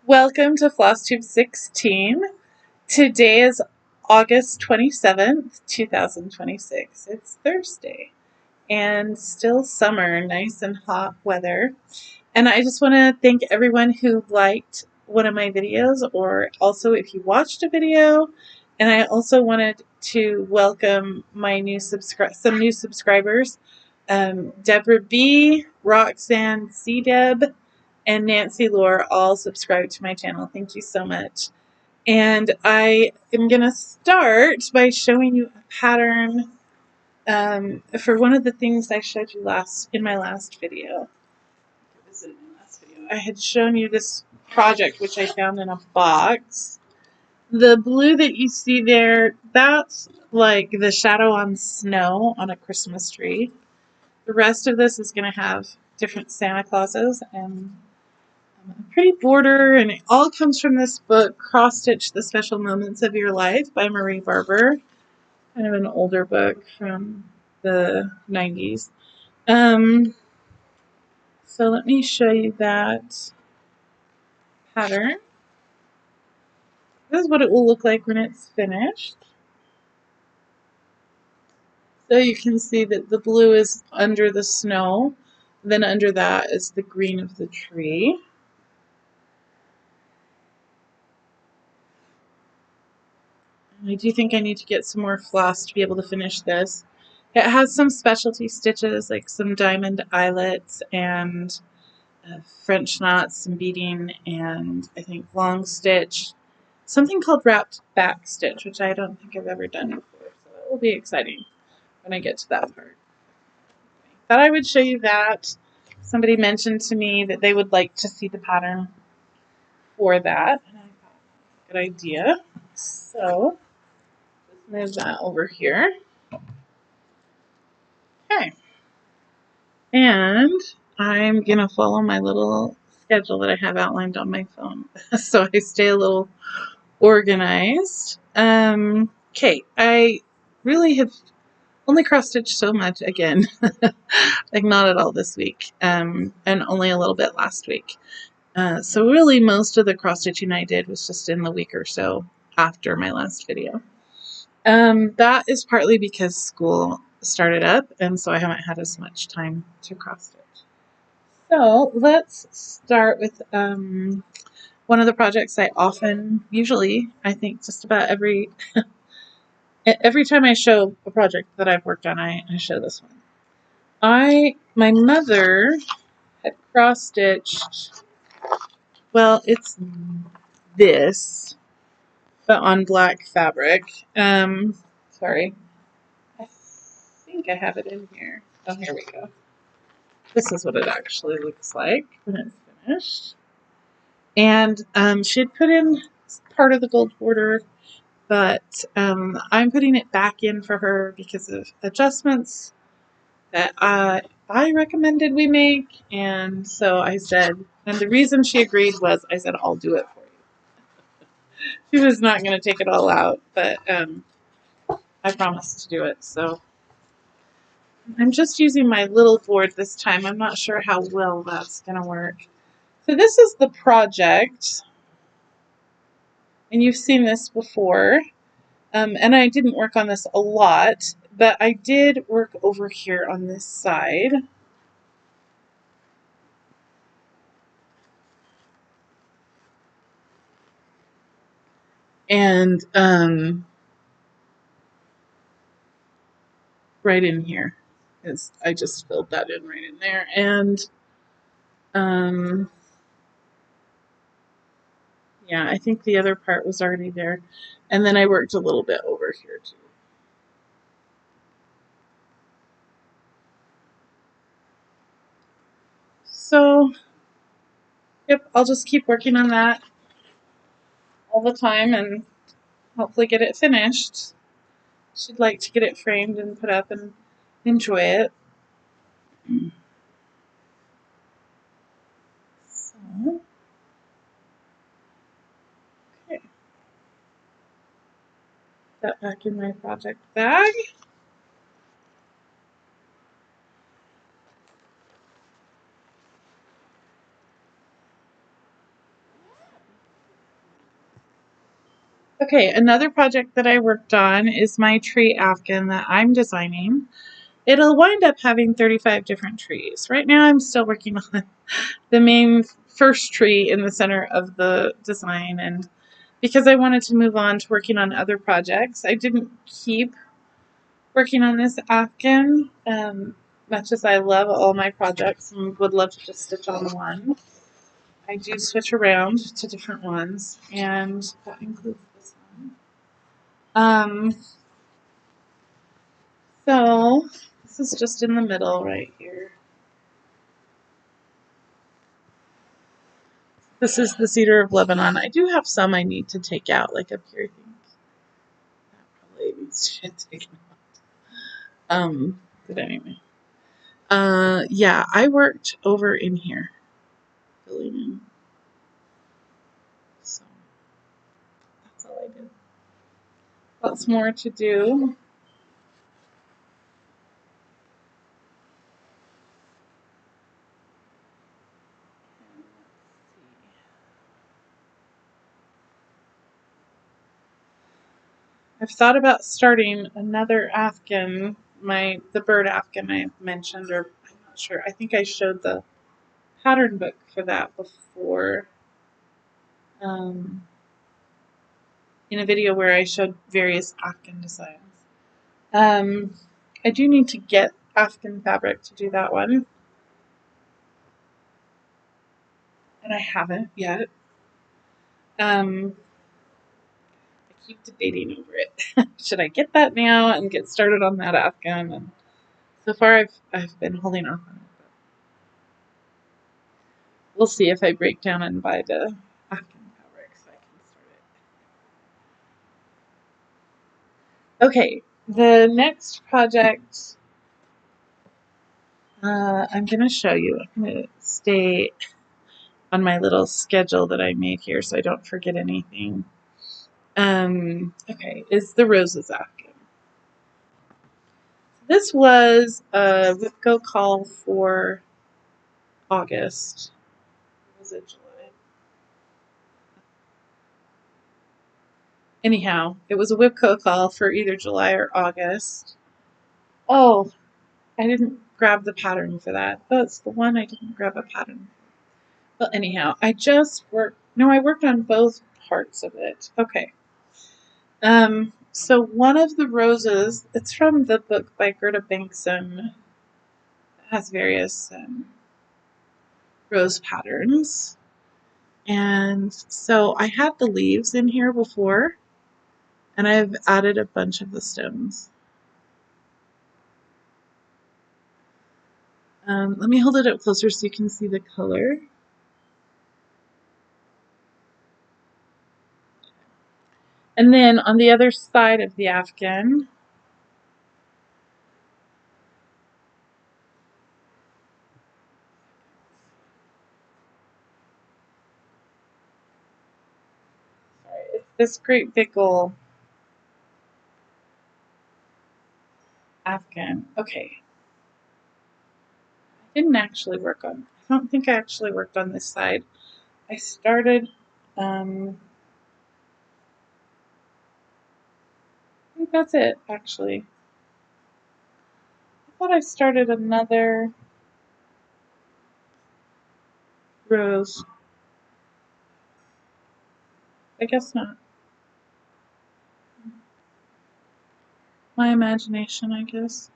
Welcome to Flosstube 16. Today is August 27th, 2026. It's Thursday and still summer, nice and hot weather. And I just want to thank everyone who liked one of my videos, or also if you watched a video. And I also wanted to welcome my some new subscribers. Deborah B, Roxanne C. Deb, and Nancy Lore all subscribe to my channel. Thank you so much. And I am going to start by showing you a pattern for one of the things I showed you in my last video. I had shown you this project which I found in a box. The blue that you see there, that's like the shadow on snow on a Christmas tree. The rest of this is going to have different Santa Clauses and a pretty border, and it all comes from this book, Cross Stitch: The Special Moments of Your Life by Marie Barber. Kind of an older book from the 90s. So let me show you that pattern. This is what it will look like when it's finished. So you can see that the blue is under the snow, then under that is the green of the tree. I do think I need to get some more floss to be able to finish this. It has some specialty stitches, like some diamond eyelets and French knots, some beading, and I think long stitch. Something called wrapped back stitch, which I don't think I've ever done before. So it will be exciting when I get to that part. Thought I would show you that. Somebody mentioned to me that they would like to see the pattern for that. And I thought, good idea. So move that over here. Okay. And I'm going to follow my little schedule that I have outlined on my phone so I stay a little organized. Okay, I really have only cross-stitched so much again. Like not at all this week, and only a little bit last week. So really most of the cross-stitching I did was just in the week or so after my last video. That is partly because school started up, and so I haven't had as much time to cross stitch. So let's start with one of the projects usually, I think just about every time I show a project that I've worked on, I show this one. My mother had cross stitched, well, it's this, but on black fabric. Sorry. I think I have it in here. Oh, here we go. This is what it actually looks like when it's finished. And she had put in part of the gold border, but I'm putting it back in for her because of adjustments that I recommended we make. And so I said, and the reason she agreed was I said, I'll do it for you. She was not going to take it all out, but I promised to do it. So I'm just using my little board this time. I'm not sure how well that's going to work. So this is the project, and you've seen this before, and I didn't work on this a lot, but I did work over here on this side. And right in here, I just filled that in right in there, and yeah, I think the other part was already there, and then I worked a little bit over here too. So, yep, I'll just keep working on that all the time and hopefully get it finished. She'd like to get it framed and put up and enjoy it. So, okay. Put that back in my project bag. Okay, another project that I worked on is my tree afghan that I'm designing. It'll wind up having 35 different trees. Right now I'm still working on the main first tree in the center of the design, and because I wanted to move on to working on other projects, I didn't keep working on this afghan. Much as I love all my projects and would love to just stitch on one, I do switch around to different ones, and that includes this one. So this is just in the middle right here. This is the cedar of Lebanon. I do have some I need to take out, like up here. I think that probably needs to get taken out. But anyway, yeah, I worked over in here, filling in. So that's all I did. Lots more to do. I've thought about starting another afghan, the bird afghan I mentioned, or I'm not sure. I think I showed the pattern book for that before, um, in a video where I showed various afghan designs. Um, I do need to get afghan fabric to do that one, and I haven't yet. I keep debating over it. Should I get that now and get started on that afghan? And so far, I've been holding off on it. But we'll see if I break down and buy the afghan fabric so I can start it. Okay, the next project I'm going to show you. I'm going to stay on my little schedule that I made here so I don't forget anything. Okay, is the roses afghan. This was a Whipco call for August. Was it July? Anyhow, it was a Whipco call for either July or August. Oh, I didn't grab the pattern for that. That's the one I didn't grab a pattern. Well, anyhow, I worked on both parts of it. Okay. So one of the roses, it's from the book by Gerda Bankson. It has various rose patterns. And so I had the leaves in here before, and I've added a bunch of the stems. Let me hold it up closer so you can see the color. And then on the other side of the afghan, it's this great big ol' afghan. Okay. I don't think I actually worked on this side. I started, I think that's it, actually. I thought I started another rose. I guess not. My imagination, I guess.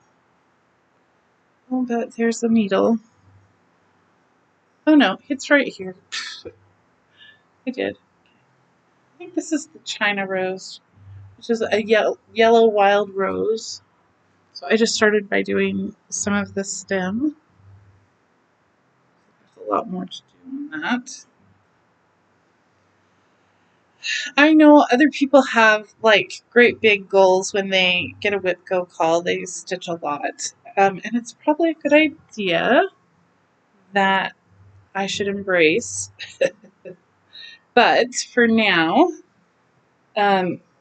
Oh, but there's a needle. Oh no, it's right here. I did. I think this is the China rose, which is a yellow wild rose. So I just started by doing some of the stem. There's a lot more to do on that. I know other people have like great big goals when they get a Whipco call. They stitch a lot. And it's probably a good idea that I should embrace. But for now,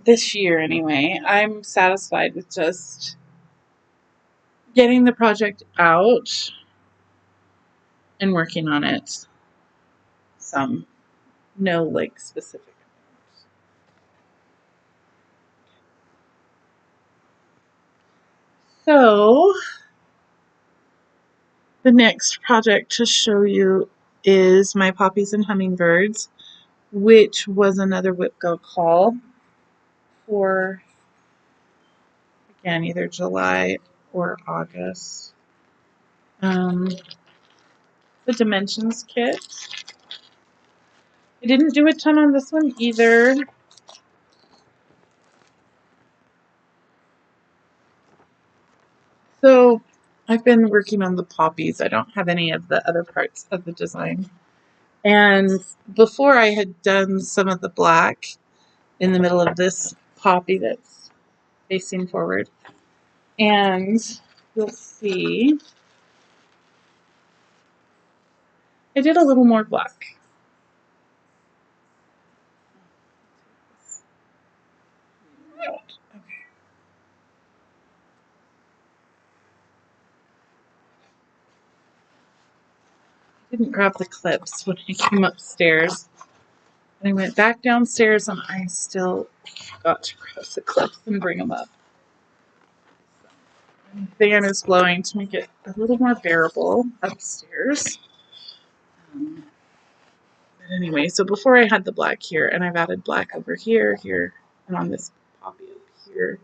this year anyway, I'm satisfied with just getting the project out and working on it. Some no like specific. So the next project to show you is my poppies and hummingbirds, which was another whip go call for, again, either July or August. The dimensions kit. I didn't do a ton on this one either. So I've been working on the poppies. I don't have any of the other parts of the design. And before I had done some of the black in the middle of this poppy that's facing forward. And you'll see I did a little more black. Okay. I didn't grab the clips when I came upstairs. And I went back downstairs and I still got to grab the clips and bring them up. And the fan is blowing to make it a little more bearable upstairs. But anyway, so before I had the black here, and I've added black over here, here, and on this poppy up here.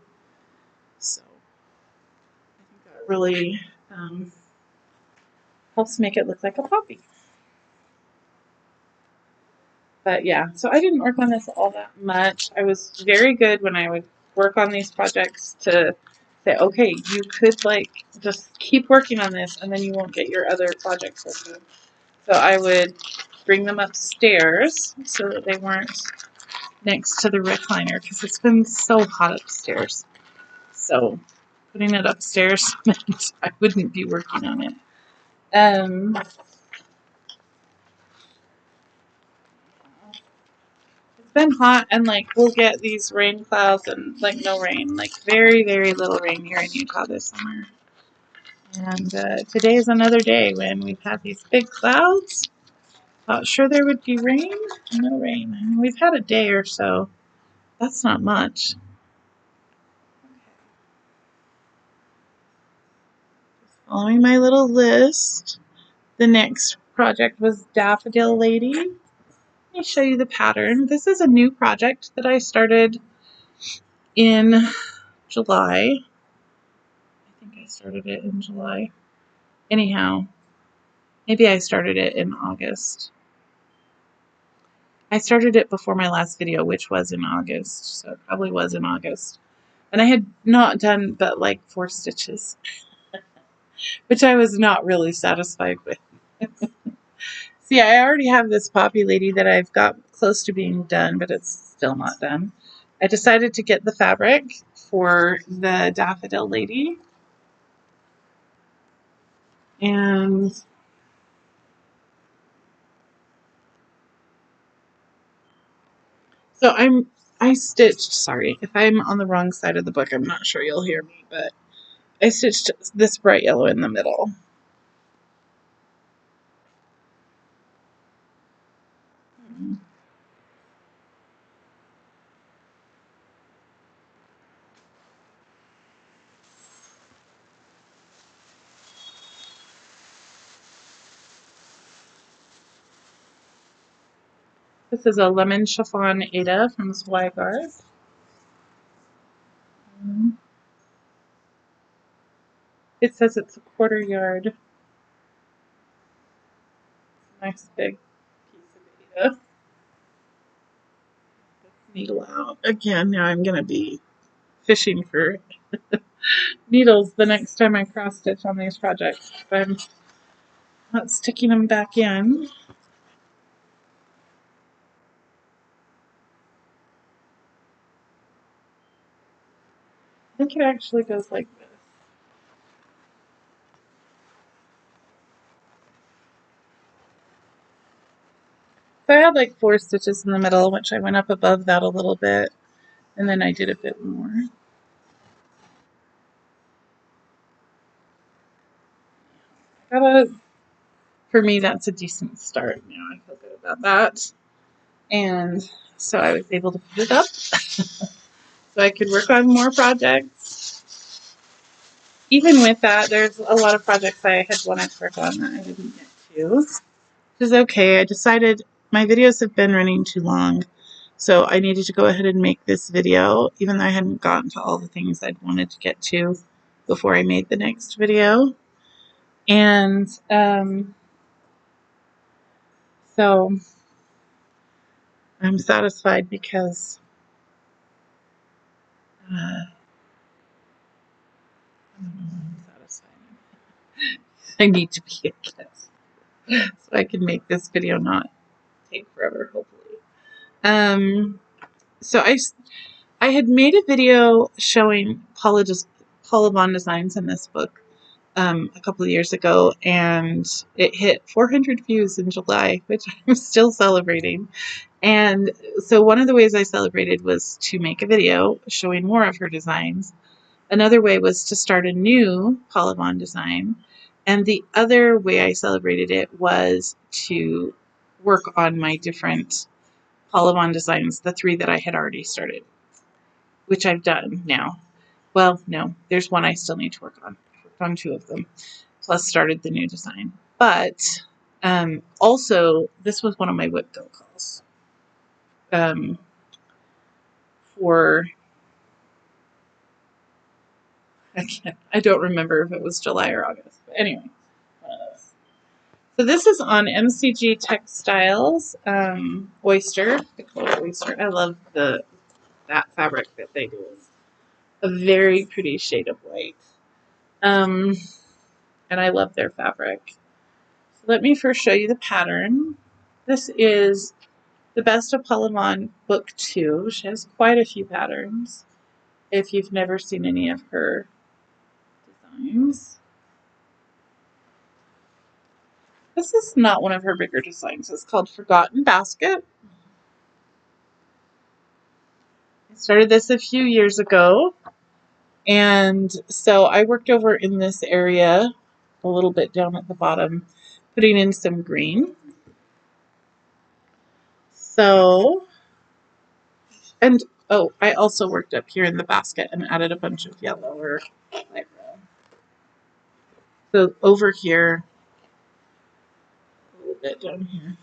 So I think that really helps make it look like a poppy. But yeah, so I didn't work on this all that much. I was very good when I would work on these projects to say, okay, you could like just keep working on this and then you won't get your other projects working. So I would bring them upstairs so that they weren't next to the recliner because it's been so hot upstairs. So putting it upstairs meant I wouldn't be working on it. It's been hot and like we'll get these rain clouds and like no rain, like very, very little rain here in Utah this summer. And today is another day when we've had these big clouds. Thought sure there would be rain, no rain. I mean, we've had a day or so. That's not much. Just following my little list. The next project was Daffodil Lady. Let me show you the pattern. This is a new project that I started in July. I think I started it in July. Anyhow, maybe I started it in August. I started it before my last video, which was in August, so it probably was in August. And I had not done but like 4 stitches, which I was not really satisfied with. See, I already have this poppy lady that I've got close to being done, but it's still not done. I decided to get the fabric for the daffodil lady. And so I stitched, sorry, if I'm on the wrong side of the book, I'm not sure you'll hear me, but I stitched this bright yellow in the middle. This is a lemon chiffon Ada from Zweigart. It says it's a 1/4 yard. Nice big piece of Ada. Needle out. Again, now I'm going to be fishing for needles the next time I cross stitch on these projects. But I'm not sticking them back in. I think it actually goes like this. So I had like 4 stitches in the middle, which I went up above that a little bit, and then I did a bit more. For me, that's a decent start. Now I feel good about that. And so I was able to put it up so I could work on more projects. even with that, there's a lot of projects I had wanted to work on that I didn't get to, which is okay. I decided my videos have been running too long, so I needed to go ahead and make this video, even though I hadn't gotten to all the things I'd wanted to get to before I made the next video. And so I'm satisfied because I don't know why I'm satisfied. I need to be, I guess, so I can make this video not take forever, hopefully. So I had made a video showing Paula Vaughn designs in this book a couple of years ago, and it hit 400 views in July, which I'm still celebrating. And so one of the ways I celebrated was to make a video showing more of her designs. Another way was to start a new Paula Vaughn design. And the other way I celebrated it was to work on my different Paula Vaughn designs, the 3 that I had already started, which I've done now. Well, no, there's one I still need to work on. I've worked on 2 of them, plus started the new design. But also, this was one of my whip go calls for, I don't remember if it was July or August. But anyway, so this is on MCG Textiles, Oyster. They call it Oyster. I love that fabric that they do. It's a very pretty shade of white. And I love their fabric. So let me first show you the pattern. This is the Best of Paula Vaughn Book 2. She has quite a few patterns if you've never seen any of her designs. This is not one of her bigger designs. It's called Forgotten Basket. I started this a few years ago, and so I worked over in this area a little bit down at the bottom, putting in some green. So, and oh, I also worked up here in the basket and added a bunch of yellow or light brown. So over here, a little bit down here.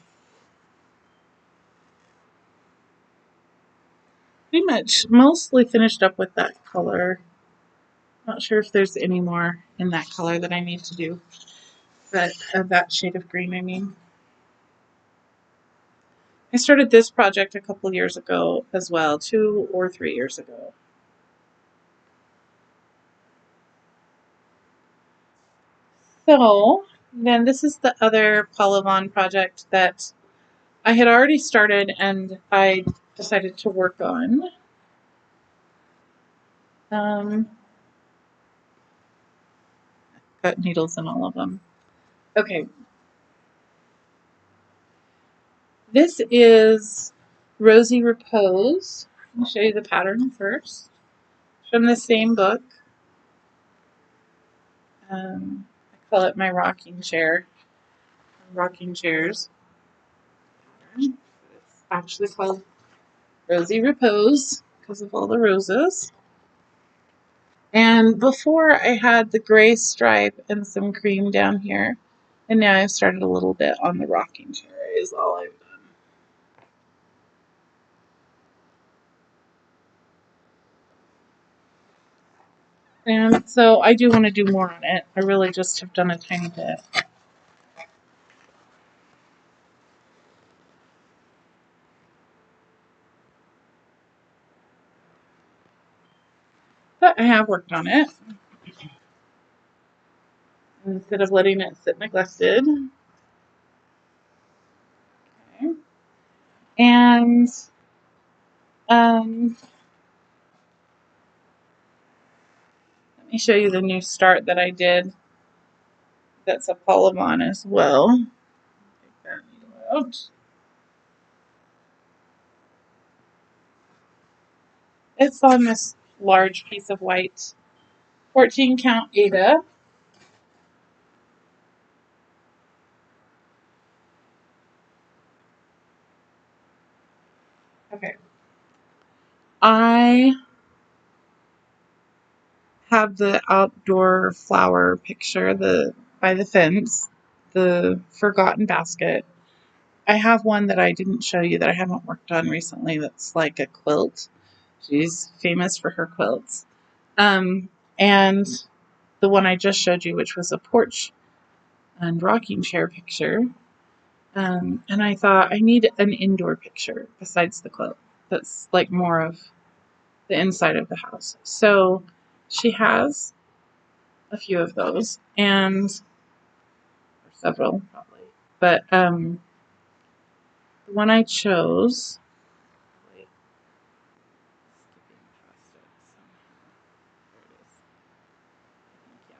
Pretty much mostly finished up with that color. Not sure if there's any more in that color that I need to do, but that shade of green, I mean. I started this project a couple years ago as well, 2 or 3 years ago. So then this is the other Paula Vaughn project that I had already started and I decided to work on. Got needles in all of them. Okay. This is Rosy Repose. I'll show you the pattern first. From the same book. I call it my rocking chair. Rocking chairs. It's actually called Rosy Repose because of all the roses. And before I had the gray stripe and some cream down here. And now I've started a little bit on the rocking chair is all I've done. And so I do want to do more on it. I really just have done a tiny bit. But I have worked on it. Instead of letting it sit neglected. Okay. And let me show you the new start that I did. That's a Paula Vaughn as well. Take that needle out. It's on this large piece of white 14 count Ada. Okay. I have the outdoor flower picture, the by the fence, the forgotten basket. I have one that I didn't show you that I haven't worked on recently that's like a quilt. She's famous for her quilts. And the one I just showed you, which was a porch and rocking chair picture. And I thought I need an indoor picture besides the quilt that's like more of the inside of the house. So she has a few of those, and or several probably. But the one I chose, wait, yeah.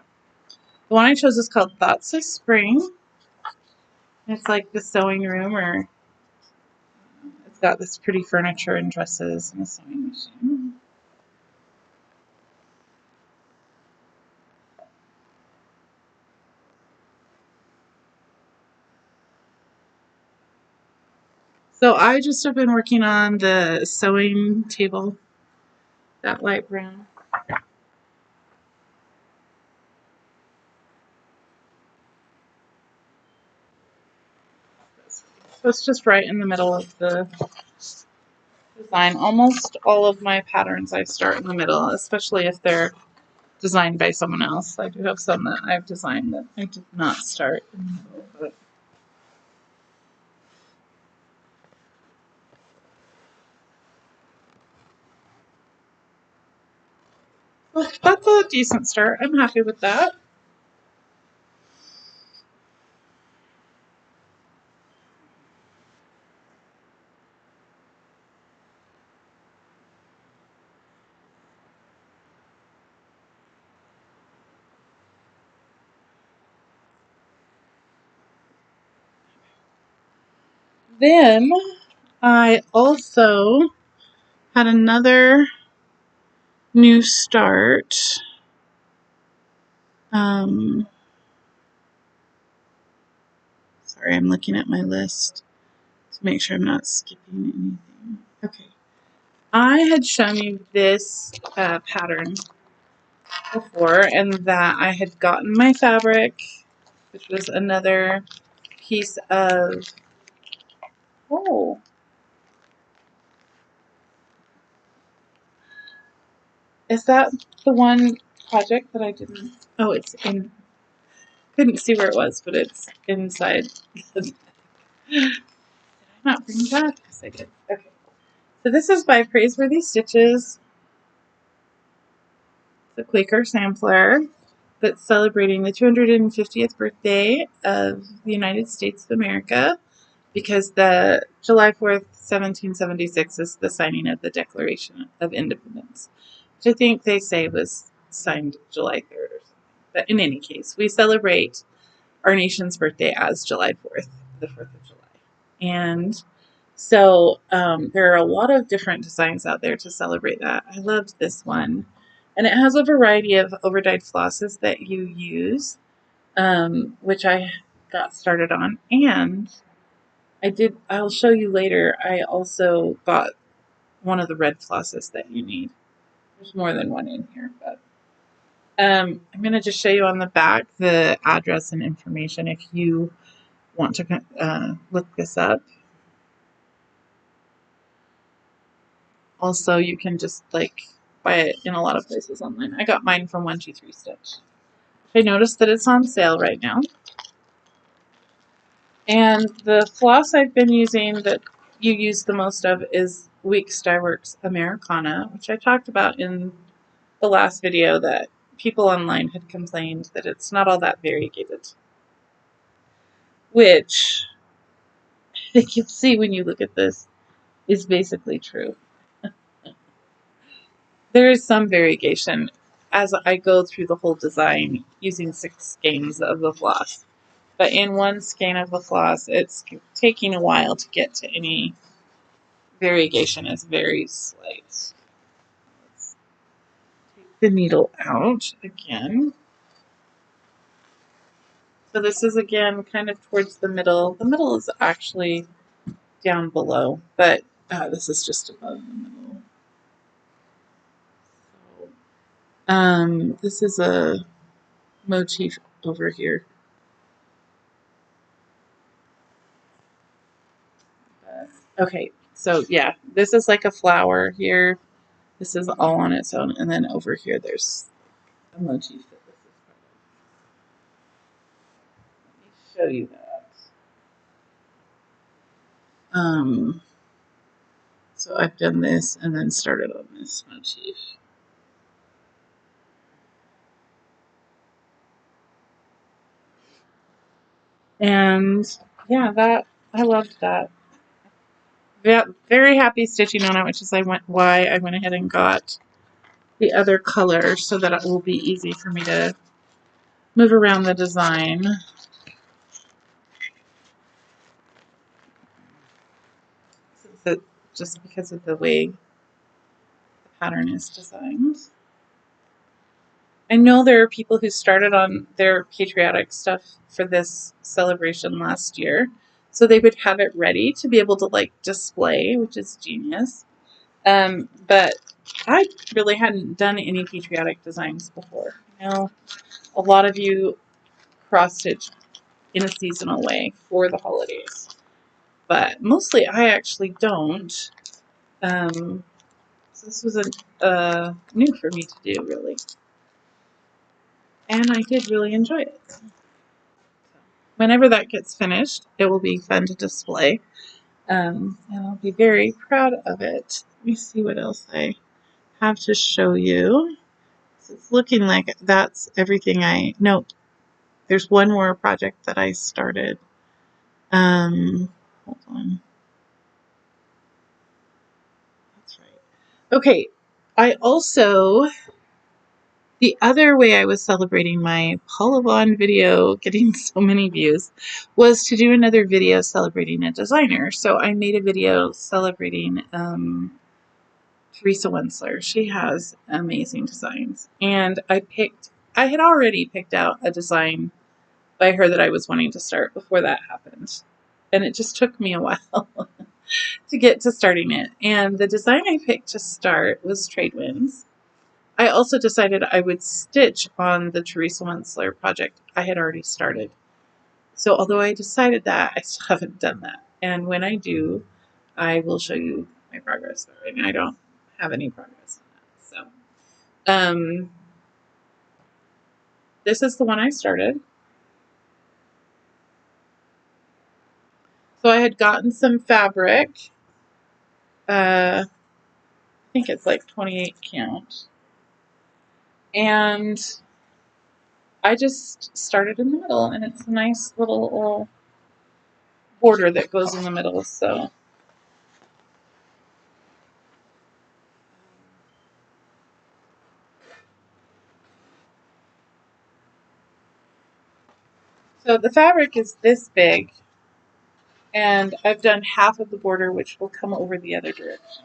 The one I chose is called Thoughts of Spring. It's like the sewing room, or it's got this pretty furniture and dresses and a sewing machine. So I just have been working on the sewing table, that light brown. So it's just right in the middle of the design. Almost all of my patterns I start in the middle, especially if they're designed by someone else. I do have some that I've designed that I did not start in the middle, but well, that's a decent start. I'm happy with that. Then I also had another new start. Um, Sorry, I'm looking at my list to make sure I'm not skipping anything. Okay. I had shown you this pattern before, and that I had gotten my fabric, which was another piece of, oh, is that the one project that I didn't, oh, it's in, couldn't see where it was, but it's inside. Did I not bring that? Yes, I did. Okay. So this is by Praiseworthy Stitches. The Quaker sampler that's celebrating the 250th birthday of the United States of America, because the July 4th, 1776 is the signing of the Declaration of Independence, which I think they say was signed July 3rd or something. But in any case, we celebrate our nation's birthday as July 4th, the 4th of July. And so there are a lot of different designs out there to celebrate that. I loved this one. And it has a variety of overdyed flosses that you use, which I got started on. And I'll show you later, I also got one of the red flosses that you need. There's more than one in here, but I'm going to just show you on the back the address and information if you want to look this up. Also, you can just like buy it in a lot of places online. I got mine from 123 Stitch. I noticed that it's on sale right now. And the floss I've been using that you use the most of is Weeks Dye Works Americana, which I talked about in the last video, that people online had complained that it's not all that variegated. Which I think you'll see when you look at this is basically true. There is some variegation as I go through the whole design using 6 skeins of the floss. But in one skein of the floss, it's taking a while to get to any variegation. It's very slight. Let's take the needle out again. So this is again kind of towards the middle. The middle is actually down below, but this is just above the middle. So This is a motif over here. Okay, so yeah, this is like a flower here. This is all on its own, and then over here there's a motif that this is part of. Let me show you that. Um, so I've done this and then started on this motif. And yeah, that I loved that. Yeah, very happy stitching on it, which is why I went ahead and got the other color so that it will be easy for me to move around the design. Just because of the way the pattern is designed. I know there are people who started on their patriotic stuff for this celebration last year, so they would have it ready to be able to like display, which is genius. But I really hadn't done any patriotic designs before. You know, a lot of you cross stitch in a seasonal way for the holidays, but mostly I actually don't. So this was new for me to do, really, and I did really enjoy it. Whenever that gets finished, it will be fun to display, and I'll be very proud of it. Let me see what else I have to show you. So it's looking like that's everything no, there's one more project that I started. Hold on. That's right. Okay. I also, the other way I was celebrating my Polygon video getting so many views was to do another video celebrating a designer. So I made a video celebrating Teresa Wensler. She has amazing designs. And I had already picked out a design by her that I was wanting to start before that happened. And it just took me a while to get to starting it. And the design I picked to start was Trade Winds. I also decided I would stitch on the Teresa Wensler project I had already started. So although I decided that, I still haven't done that. And when I do, I will show you my progress. But right now I don't have any progress on that. So this is the one I started. So I had gotten some fabric. I think it's like 28 count. And I just started in the middle, and it's a nice little border that goes in the middle. So the fabric is this big, and I've done half of the border, which will come over the other direction.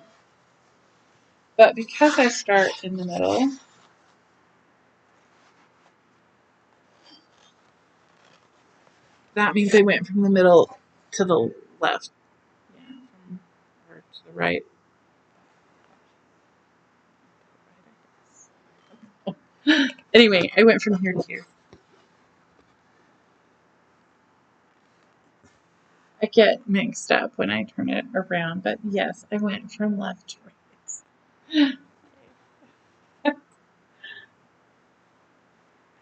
But because I start in the middle, that means I went from the middle to the left. Yeah, or to the right. Anyway, I went from here to here. I get mixed up when I turn it around, but yes, I went from left to right. I've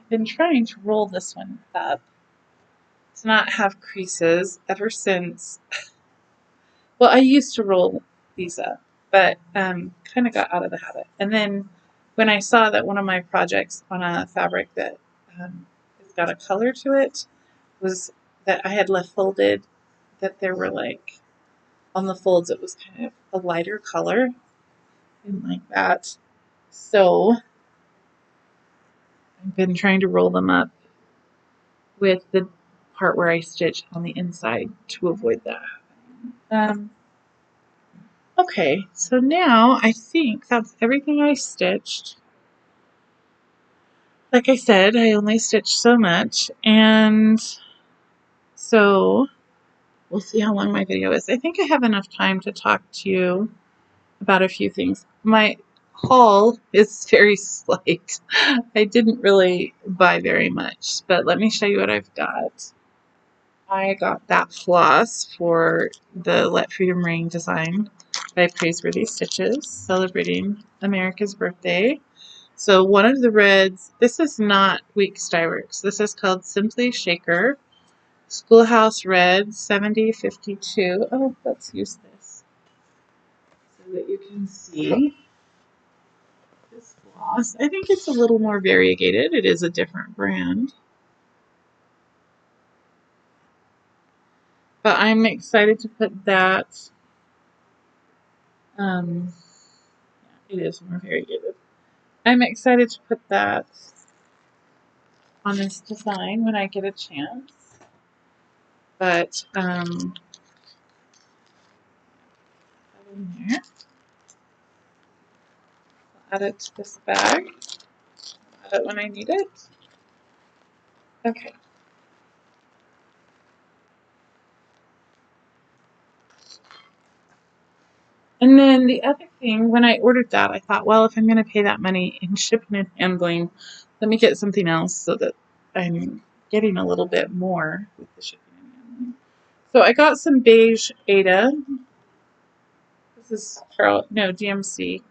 been trying to roll this one up to not have creases ever since. Well, I used to roll these up, but kind of got out of the habit. And then when I saw that one of my projects on a fabric that has got a color to it was that I had left folded, that there were like on the folds, it was kind of a lighter color. I didn't like that. So I've been trying to roll them up with the part where I stitch on the inside to avoid that. Okay, so now I think that's everything I stitched. Like I said, I only stitched so much, and so we'll see how long my video is. I think I have enough time to talk to you about a few things. haul is very slight. I didn't really buy very much, but let me show you what I've got. I got that floss for the Let Freedom Ring design by Praiseworthy Stitches, celebrating America's birthday. So one of the reds, this is not Week Styworks. This is called Simply Shaker. Schoolhouse Red 7052. Oh, let's use this so that you can see this floss. I think it's a little more variegated. It is a different brand. But I'm excited to put that. It is more variegated. I'm excited to put that on this design when I get a chance. But in there, I'll add it to this bag. Add it when I need it. Okay. And then the other thing, when I ordered that, I thought, well, if I'm going to pay that money in shipping and handling, let me get something else so that I'm getting a little bit more with the shipping and handling. So I got some beige Ada. This is GMC.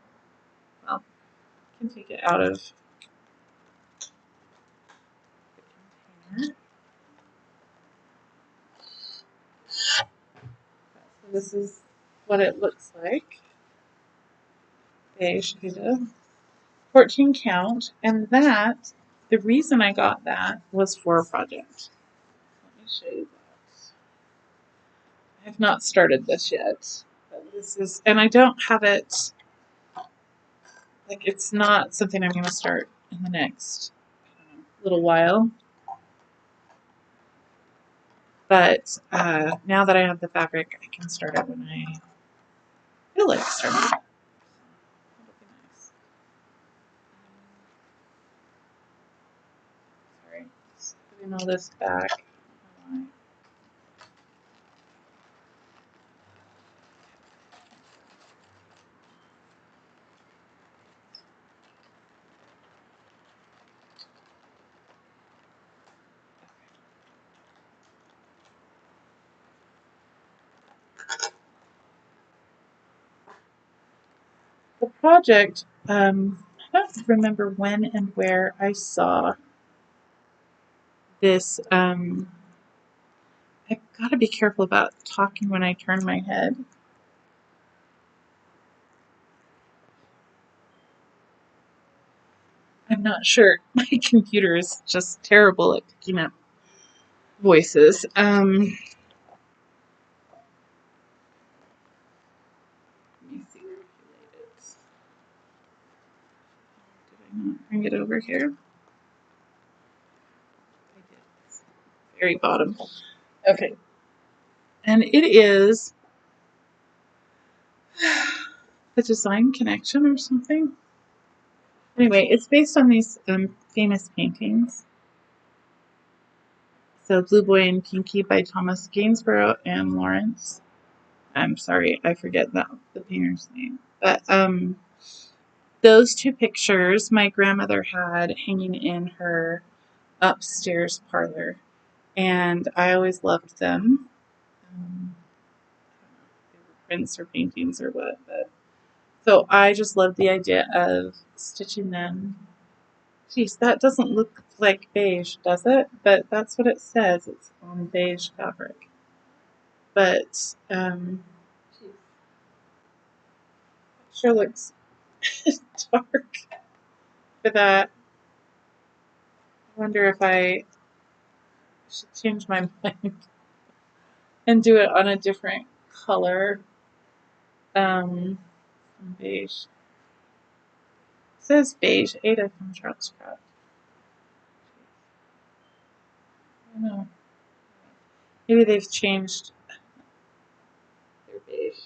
Well, I can take it out of the container. So this is what it looks like. Beige Ada. 14 count. And that, the reason I got that was for a project. Let me show you that. I have not started this yet. But this is, and I don't have it, like it's not something I'm going to start in the next little while. But now that I have the fabric, I can start it when I feel like starting. That'll be nice. Sorry, just putting all this back. The project, I don't remember when and where I saw this. I've got to be careful about talking when I turn my head. I'm not sure. My computer is just terrible at picking up voices. Let me see where I laid it. Did I not bring it over here? I did. It's very bottom. Okay. And it is the Design Connection or something. Anyway, it's based on these famous paintings. So Blue Boy and Pinky by Thomas Gainsborough and Lawrence. I'm sorry, I forget the painter's name. But those two pictures my grandmother had hanging in her upstairs parlor, and I always loved them. They were prints or paintings or what, but so I just love the idea of stitching them. Geez, that doesn't look like beige, does it? But that's what it says. It's on beige fabric. But geez, it sure looks dark for that. I wonder if I should change my mind and do it on a different color. Beige. It says beige. Ada from Charles Craft. I don't know. Maybe they've changed their beige.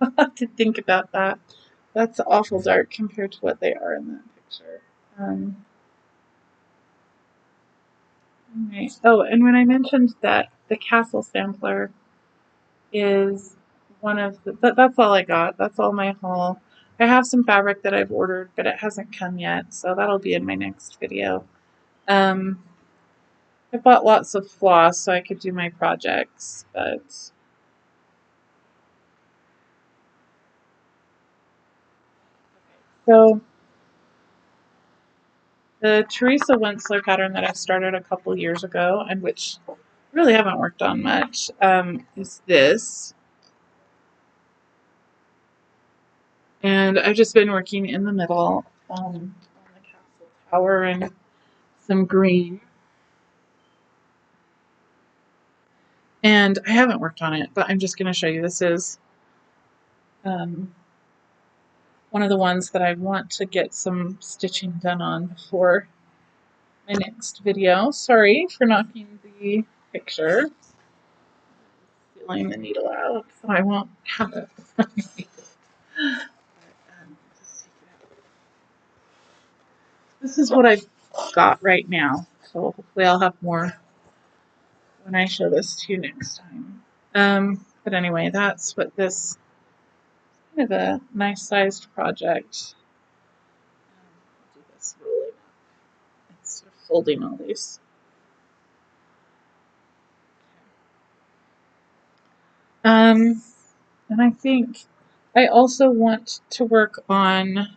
I'll have to think about that. That's awful dark compared to what they are in that picture. Right. Oh, and when I mentioned that the castle sampler is that's all I got. That's all my haul. I have some fabric that I've ordered, but it hasn't come yet, so that'll be in my next video. Um, I bought lots of floss so I could do my projects, but so the Teresa Winsler pattern that I started a couple years ago, and which I really haven't worked on much, is this. And I've just been working in the middle on the castle tower and some green. And I haven't worked on it, but I'm just going to show you. This is um, one of the ones that I want to get some stitching done on before my next video. Sorry for knocking the picture. Stealing the needle out, so I won't have it. This is what I've got right now, so hopefully I'll have more when I show this to you next time. But anyway, that's what this kind of a nice sized project. I'll do this rolling up instead of folding all these. And I think I also want to work on.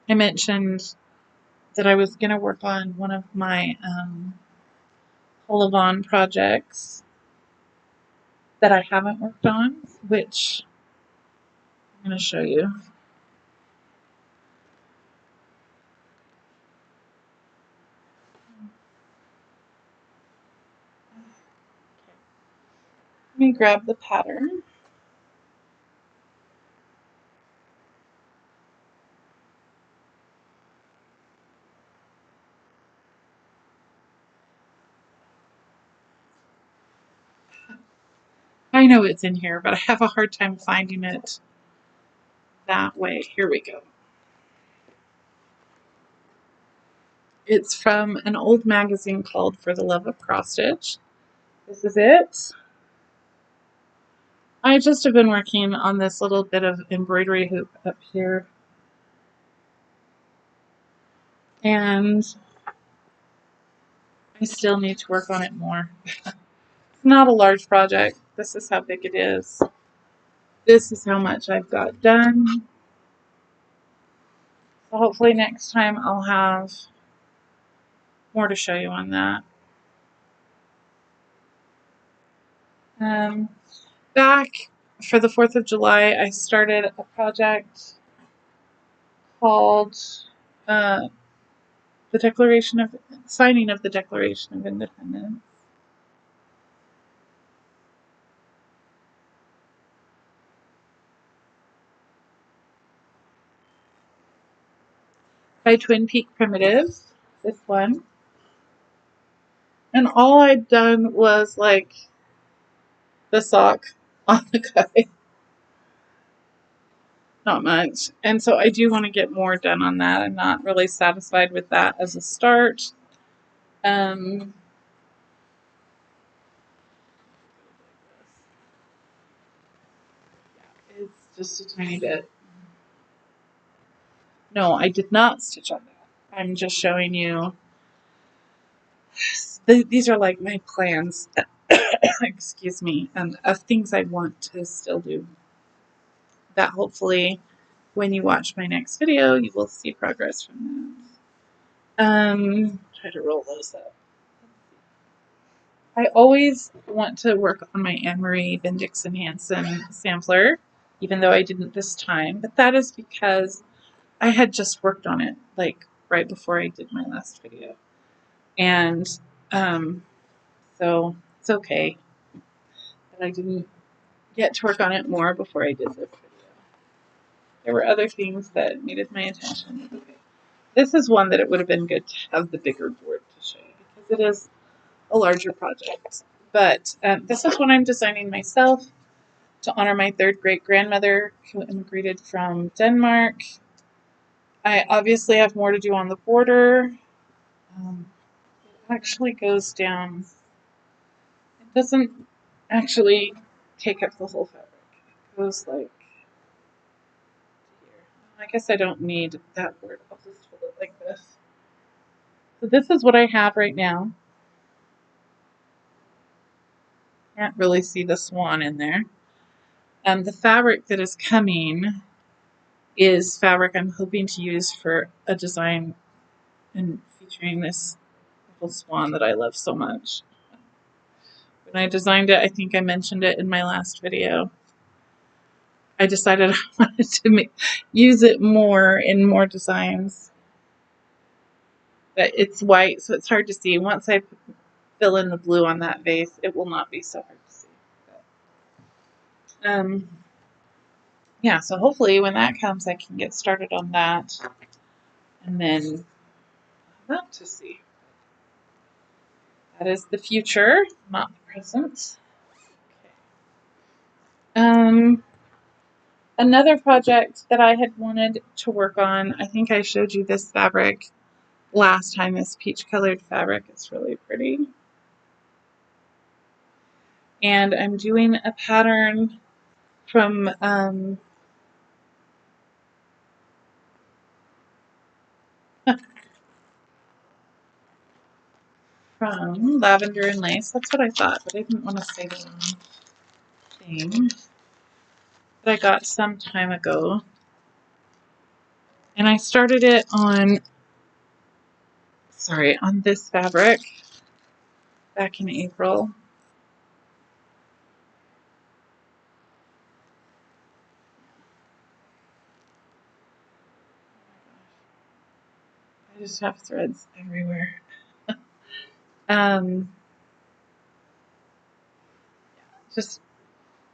I mentioned that I was going to work on one of my Holavon projects that I haven't worked on, which I'm going to show you. Let me grab the pattern. I know it's in here, but I have a hard time finding it that way. Here we go. It's from an old magazine called For the Love of Cross Stitch. This is it. I just have been working on this little bit of embroidery hoop up here. And I still need to work on it more. It's not a large project. This is how big it is. This is how much I've got done. So hopefully next time I'll have more to show you on that. Back for the 4th of July, I started a project called the Signing of the Declaration of Independence. By Twin Peak Primitives, this one. And all I'd done was like the sock on the guy. Not much. And so I do want to get more done on that. I'm not really satisfied with that as a start. Um, it's just a tiny bit. No, I did not stitch on that. I'm just showing you. These are like my plans, excuse me, and of things I want to still do. That hopefully, when you watch my next video, you will see progress from that. Try to roll those up. I always want to work on my Anne-Marie Bendixson Hansen sampler, even though I didn't this time, but that is because I had just worked on it like right before I did my last video. And so it's okay that I didn't get to work on it more before I did this video. There were other things that needed my attention. Okay. This is one that it would have been good to have the bigger board to show you because it is a larger project. But this is one I'm designing myself to honor my third great grandmother who immigrated from Denmark. I obviously have more to do on the border. It actually goes down. It doesn't actually take up the whole fabric. goes like here. I guess I don't need that word. I'll just hold it like this. So this is what I have right now. Can't really see the swan in there. The fabric that is coming is fabric I'm hoping to use for a design and featuring this little swan that I love so much. When I designed it, I think I mentioned it in my last video. I decided I wanted to use it more in more designs. But it's white, so it's hard to see. Once I fill in the blue on that vase, it will not be so hard to see. But, yeah, so hopefully when that comes, I can get started on that. And then that to see. That is the future, not the present. Okay. Another project that I had wanted to work on, I think I showed you this fabric last time, this peach colored fabric. It's really pretty. And I'm doing a pattern from from Lavender and Lace. That's what I thought, but I didn't want to say the wrong thing. That I got some time ago. And I started it on, on this fabric back in April. I just have threads everywhere.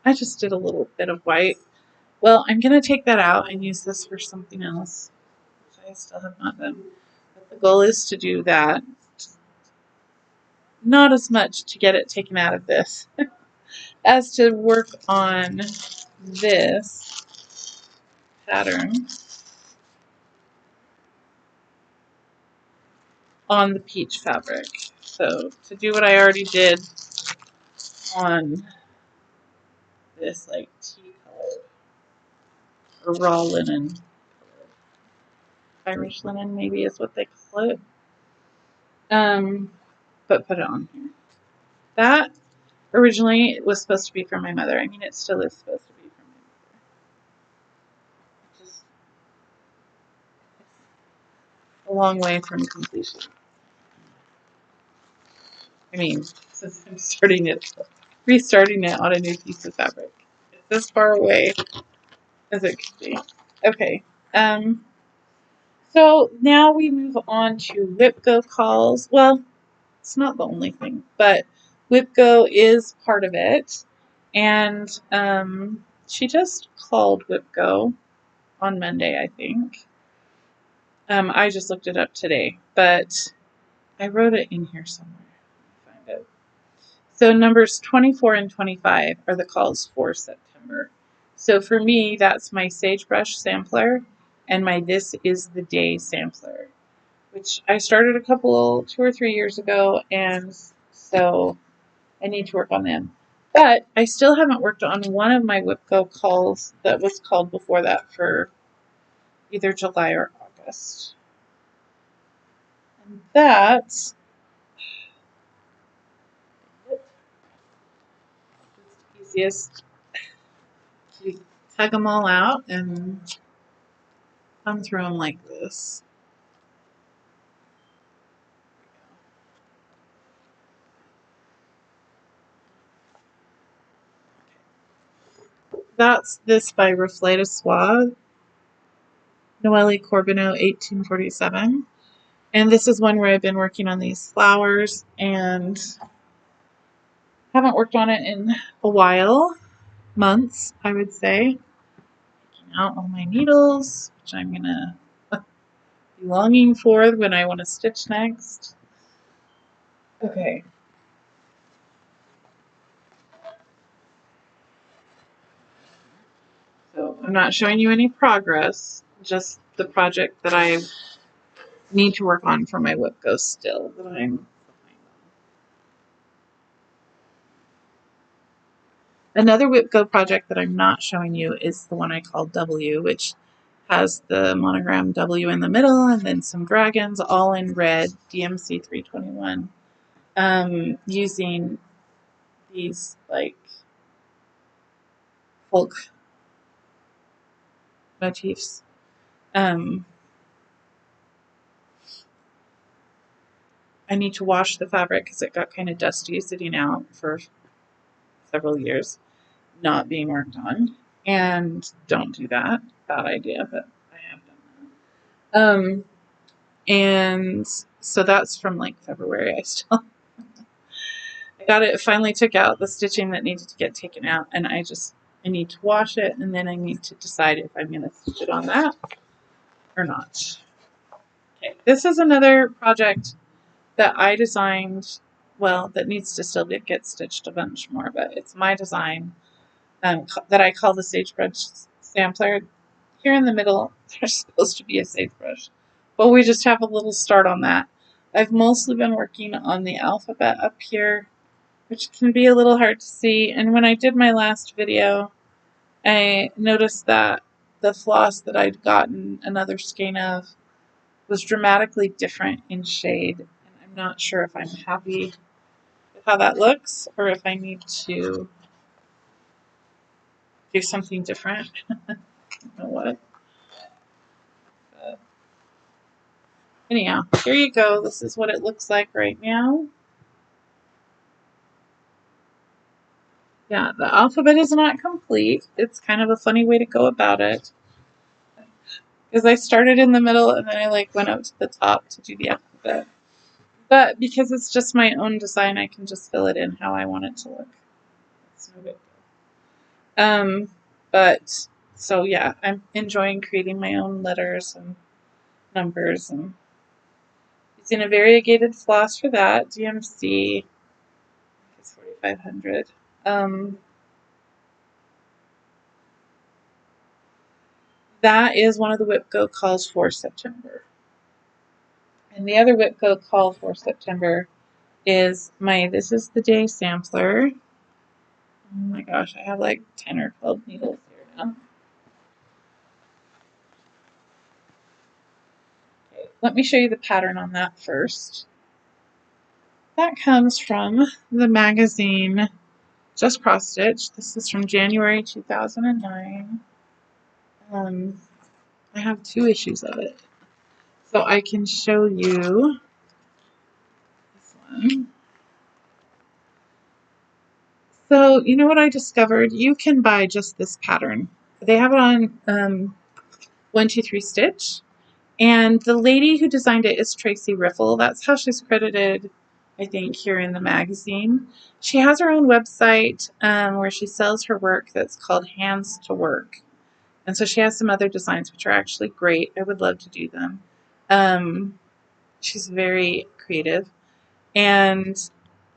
I just did a little bit of white. Well, I'm going to take that out and use this for something else, which I still have not done. But the goal is to do that. Not as much to get it taken out of this as to work on this pattern on the peach fabric. So to do what I already did on this like tea color or raw linen, Irish linen maybe is what they call it. But put it on here. That originally was supposed to be for my mother. I mean, it still is supposed to be for my mother. Just a long way from completion. I mean, since I'm restarting it on a new piece of fabric. It's as far away as it could be. Okay. So now we move on to WhipGo calls. Well, it's not the only thing, but WhipGo is part of it. And she just called WhipGo on Monday, I think. I just looked it up today, but I wrote it in here somewhere. Let me find it. So numbers 24 and 25 are the calls for September. So for me, that's my Sagebrush sampler and my This Is the Day sampler, which I started 2 or 3 years ago, and so I need to work on them. But I still haven't worked on one of my WhipGo calls that was called before that for either July or August. And that's easiest to tug them all out and thumb through them like this. That's this by Reflet de Soie, Noelle Corbineau, 1847. And this is one where I've been working on these flowers and haven't worked on it in a while, months, I would say. Taking out all my needles, which I'm going to be longing for when I want to stitch next. Okay. So I'm not showing you any progress, just the project that I need to work on for my WhipGo still that I'm behind Another Whip Go project that I'm not showing you is the one I call W, which has the monogram W in the middle and then some dragons all in red, DMC 321, using these like folk motifs. I need to wash the fabric because it got kind of dusty sitting out for several years, not being worked on. And don't do that. Bad idea, but I have done that. And so that's from like February. I got it, finally took out the stitching that needed to get taken out, and I need to wash it, and then I need to decide if I'm going to stitch it on that or not. Okay, this is another project that I designed, well, that needs to still get stitched a bunch more, but it's my design that I call the sagebrush sampler. Here in the middle, there's supposed to be a sagebrush, but we just have a little start on that. I've mostly been working on the alphabet up here, which can be a little hard to see. And when I did my last video, I noticed that the floss that I'd gotten another skein of was dramatically different in shade. And I'm not sure if I'm happy with how that looks or if I need to do something different. I don't know what. But anyhow, here you go. This is what it looks like right now. Yeah, the alphabet is not complete. It's kind of a funny way to go about it. Because I started in the middle and then I went up to the top to do the alphabet. But because it's just my own design, I can just fill it in how I want it to look. It's no big deal. But so yeah, I'm enjoying creating my own letters and numbers and using a variegated floss for that. DMC, it's 4500. That is one of the Whip Go calls for September. And the other Whip Go call for September is my This Is the Day sampler. Oh my gosh, I have like 10 or 12 needles here now. Okay, let me show you the pattern on that first. That comes from the magazine Just Cross Stitch. This is from January 2009. I have 2 issues of it. So I can show you this one. So, you know what I discovered? You can buy just this pattern. They have it on 123 Stitch. And the lady who designed it is Tracy Riffle. That's how she's credited, I think, here in the magazine. She has her own website where she sells her work that's called Hands to Work. And so she has some other designs which are actually great. I would love to do them. She's very creative. And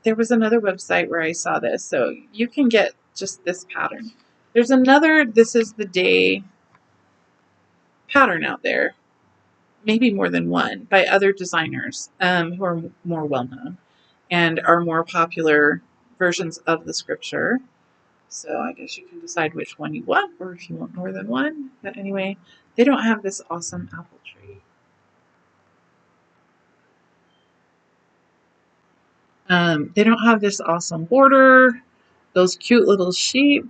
there was another website where I saw this. So you can get just this pattern. There's another This Is the Day pattern out there, maybe more than one, by other designers who are more well-known and are more popular versions of the scripture. So I guess you can decide which one you want, or if you want more than one. But anyway, they don't have this awesome apple tree. They don't have this awesome border, those cute little sheep,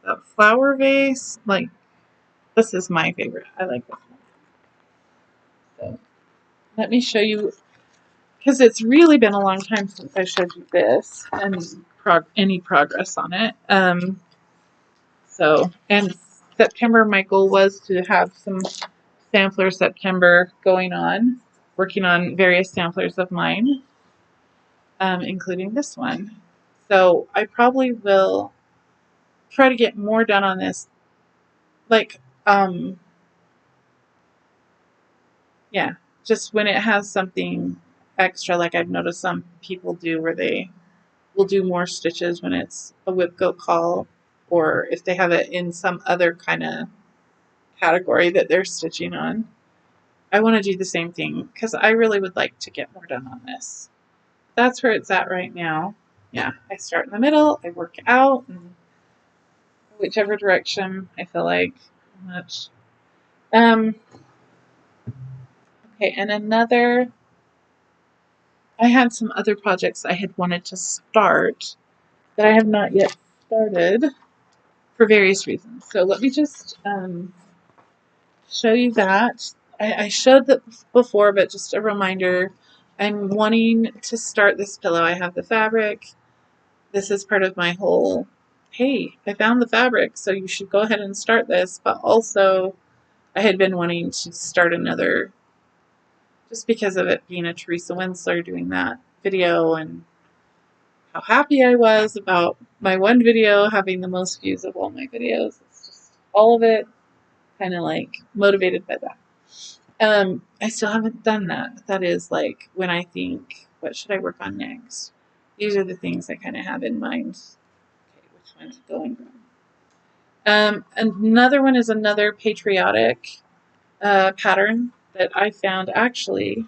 that flower vase. Like, this is my favorite. I like this one. So let me show you, because it's really been a long time since I showed you this and any progress on it. And September, my goal was to have some sampler September going on, working on various samplers of mine, including this one. So I probably will try to get more done on this. Yeah, just when it has something extra, like I've noticed some people do where they will do more stitches when it's a Whip Go call, or if they have it in some other kind of category that they're stitching on. I want to do the same thing because I really would like to get more done on this. That's where it's at right now. yeah, I start in the middle, I work out, and whichever direction I feel like much. Um, okay, and I had some other projects I had wanted to start that I have not yet started for various reasons. So let me just show you that. I showed that before, but just a reminder, I'm wanting to start this pillow. I have the fabric. This is part of my whole, hey, I found the fabric, so you should go ahead and start this. But also, I had been wanting to start another, just because of it being a Teresa Winsler doing that video and how happy I was about my one video having the most views of all my videos. It's just all of it kind of like motivated by that. I still haven't done that. That is like when I think, what should I work on next? These are the things I kind of have in mind. Okay, which one's going wrong? Another one is another patriotic pattern that I found actually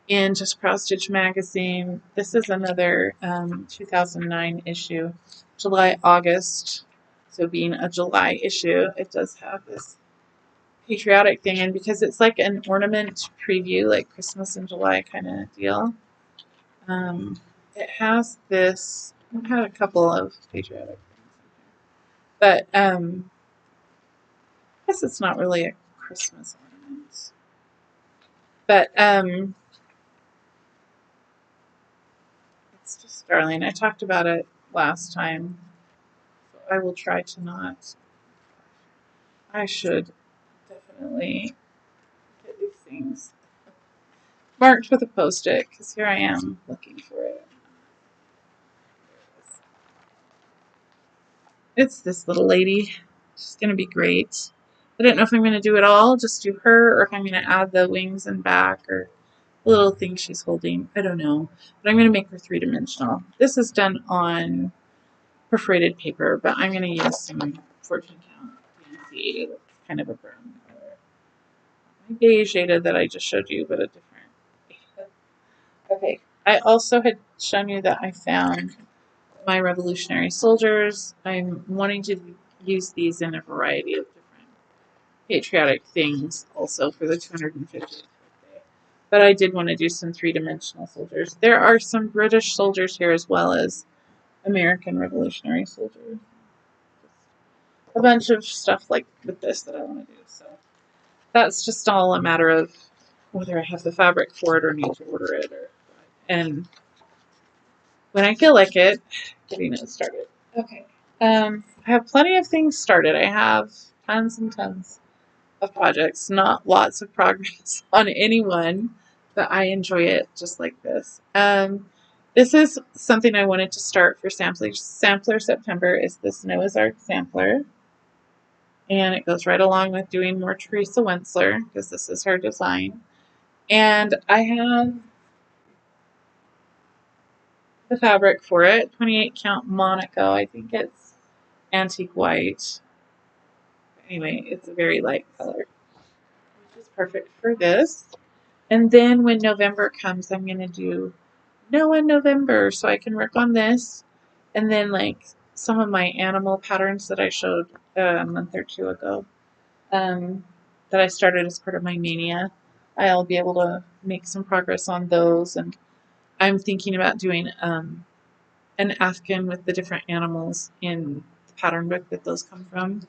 in just Cross Stitch Magazine. This is another 2009 issue, July, August. So being a July issue, it does have this patriotic thing, and because it's like an ornament preview, like Christmas in July kind of deal, it has this. It had a couple of patriotic things, but I guess it's not really a Christmas ornament. But it's just darling. I talked about it last time, so I will try to not. I should definitely get these things marked with a post-it because here I am looking for it. It's this little lady. She's going to be great. I don't know if I'm going to do it all, just do her, or if I'm going to add the wings and back, or the little thing she's holding. I don't know. But I'm going to make her three-dimensional. This is done on perforated paper, but I'm going to use some Fortune Count PNC. It's kind of a brown color. My beige shaded that I just showed you, but a different. Okay. I also had shown you that I found my Revolutionary Soldiers. I'm wanting to use these in a variety of different patriotic things also for the 250th birthday. But I did want to do some three-dimensional soldiers. There are some British soldiers here as well as American Revolutionary Soldiers. A bunch of stuff like with this that I want to do. So that's just all a matter of whether I have the fabric for it or need to order it. And when I feel like it, getting it started. Okay. I have plenty of things started. I have tons and tons of projects, not lots of progress on any one, but I enjoy it just like this. This is something I wanted to start for Sampler September is this Noah's Ark sampler. And it goes right along with doing more Teresa Winsler because this is her design. And I have the fabric for it, 28 count Monaco. I think it's antique white. Anyway, it's a very light color, which is perfect for this. And then when November comes, I'm going to do Noah November so I can work on this. And then like some of my animal patterns that I showed a month or two ago that I started as part of my mania, I'll be able to make some progress on those. And I'm thinking about doing an Afghan with the different animals in the pattern book that those come from.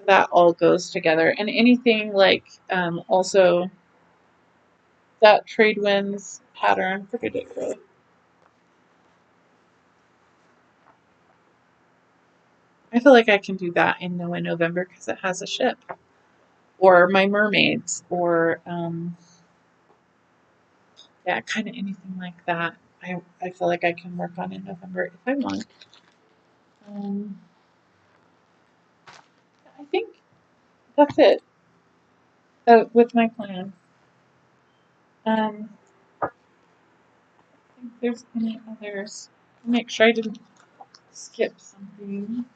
That all goes together. And anything like also that trade winds pattern, forget it really. I feel like I can do that in Noah November because it has a ship. Or my mermaids, or yeah, kind of anything like that. I feel like I can work on in November if I want. Um, I think that's it with my plan. I think there's any others. Make sure I didn't skip something.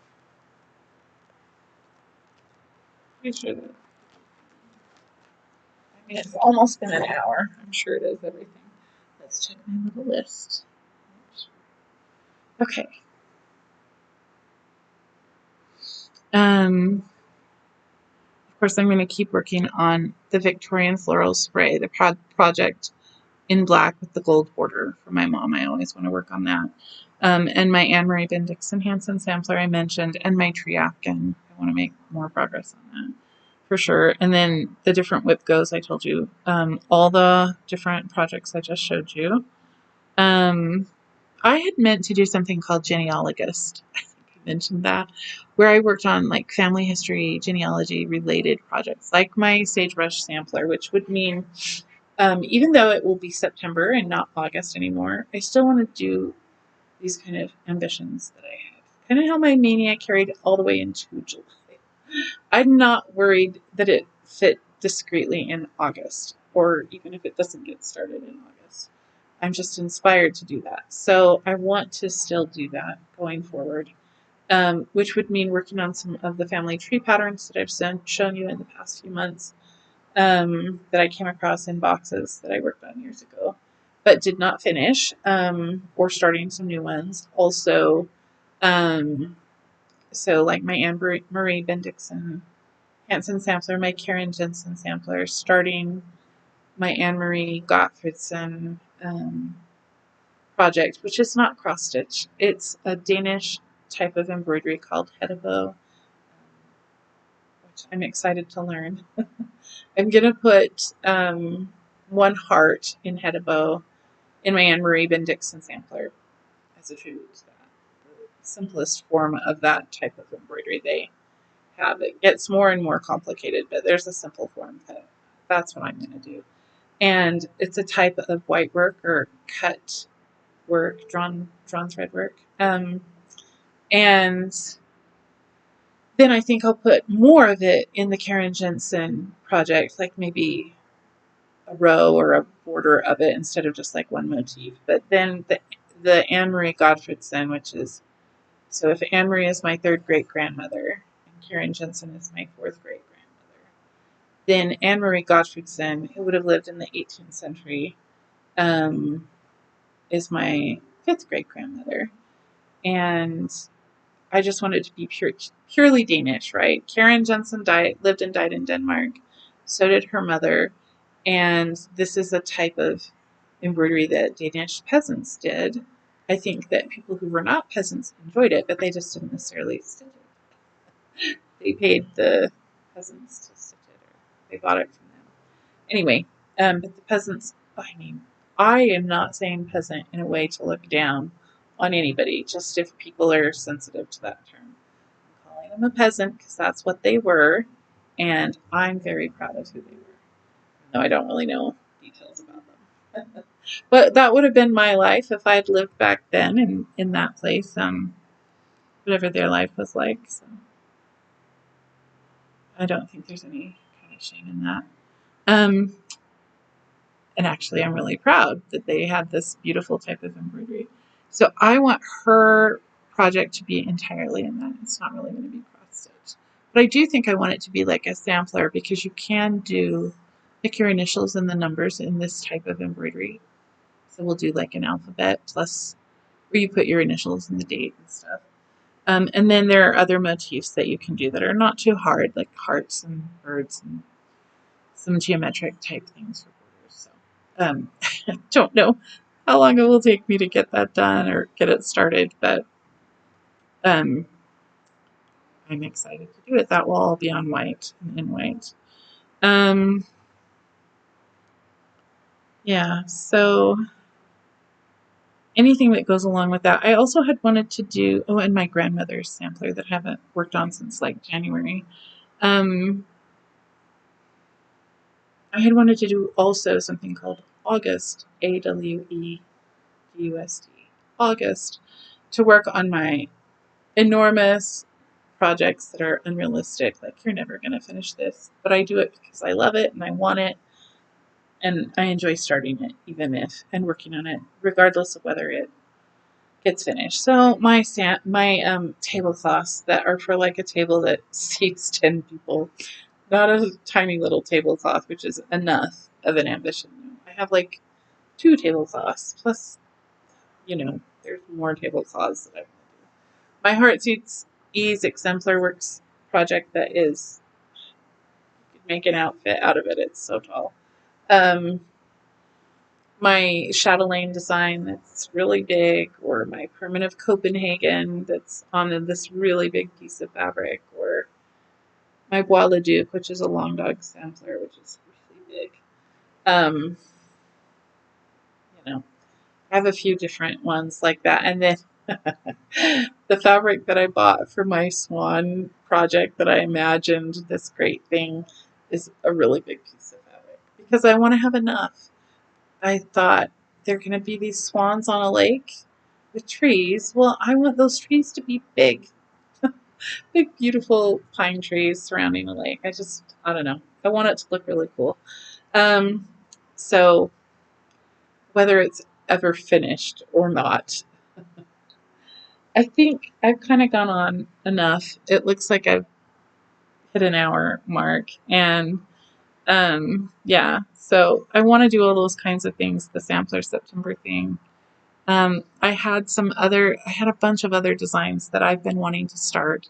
Pretty sure that It's almost been an hour. I'm sure it is everything. Let's check my little list. Okay. Of course, I'm going to keep working on the Victorian Floral Spray, the project in black with the gold border for my mom. I always want to work on that. And my Anne Marie Bendixson Hansen sampler I mentioned, and my tree afghan. I want to make more progress on that for sure. And then the different whip goes I told you, all the different projects I just showed you. I had meant to do something called Genealogist. I think I mentioned that, where I worked on like family history, genealogy related projects, like my sagebrush sampler, which would mean even though it will be September and not August anymore, I still want to do these kind of ambitions that I have. Kind of how my mania carried all the way into July. I'm not worried that it fit discreetly in August, or even if it doesn't get started in August. I'm just inspired to do that. So I want to still do that going forward, which would mean working on some of the family tree patterns that I've shown you in the past few months, that I came across in boxes that I worked on years ago, but did not finish, or starting some new ones. Also, so like my Anne Marie Bendixson Hansen sampler, my Karen Jensen sampler, starting my Anne Marie Gottfredson project, which is not cross stitch. It's a Danish type of embroidery called Hedebo, which I'm excited to learn. I'm going to put one heart in Hedebo in my Anne Marie Bendixson sampler as a tribute to that. The simplest form of that type of embroidery they have. It gets more and more complicated, but there's a simple form that that's what I'm going to do. And it's a type of white work or cut work, drawn thread work. And then I think I'll put more of it in the Karen Jensen project, like maybe a row or a border of it instead of just like one motif. But then the Anne Marie Gottfredson, which is, so if Anne Marie is my third great grandmother and Karen Jensen is my fourth great grandmother, then Anne Marie Gottfredson, who would have lived in the 18th century, is my fifth great grandmother. And I just wanted to be purely Danish, right? Karen Jensen lived and died in Denmark. So did her mother. And this is a type of embroidery that Danish peasants did. I think that people who were not peasants enjoyed it, but they just didn't necessarily stitch it. They paid the peasants to stitch it, or they bought it from them. Anyway, but the peasants, I mean, I am not saying peasant in a way to look down on anybody, just if people are sensitive to that term. I'm calling them a peasant because that's what they were, and I'm very proud of who they were. No, I don't really know details about them. But that would have been my life if I had lived back then in that place, whatever their life was like. So I don't think there's any kind of shame in that. And actually, I'm really proud that they had this beautiful type of embroidery. So I want her project to be entirely in that. It's not really going to be cross-stitched. But I do think I want it to be like a sampler because you can do like your initials and the numbers in this type of embroidery. So we'll do like an alphabet plus where you put your initials and the date and stuff. And then there are other motifs that you can do that are not too hard, like hearts and birds and some geometric type things for borders. So don't know how long it will take me to get that done or get it started, but I'm excited to do it. That will all be on white and in white. Yeah, so anything that goes along with that. I also had wanted to do, and my grandmother's sampler that I haven't worked on since like January. I had wanted to do also something called August, Awegust, August, to work on my enormous projects that are unrealistic. Like, you're never going to finish this, but I do it because I love it and I want it. And I enjoy starting it, even if, and working on it, regardless of whether it gets finished. So my tablecloths that are for like a table that seats 10 people, not a tiny little tablecloth, which is enough of an ambition. I have like 2 tablecloths, plus, there's more tablecloths that I want to do. My Heartseats Ease Exemplar Works project that is, you could make an outfit out of it. It's so tall. Um, my Chatelaine design that's really big, or my Permanent Copenhagen that's on this really big piece of fabric, or my Bois le Duc, which is a long dog sampler, which is really big. Um, I have a few different ones like that. And then the fabric that I bought for my swan project that I imagined this great thing is a really big piece of fabric because I want to have enough. I thought they're going to be these swans on a lake with trees. Well, I want those trees to be big, big, beautiful pine trees surrounding a lake. I don't know. I want it to look really cool. Um, so whether it's ever finished or not, I think I've kind of gone on enough. It looks like I've hit an hour mark, and yeah. So I want to do all those kinds of things. The sampler September thing. I had a bunch of other designs that I've been wanting to start.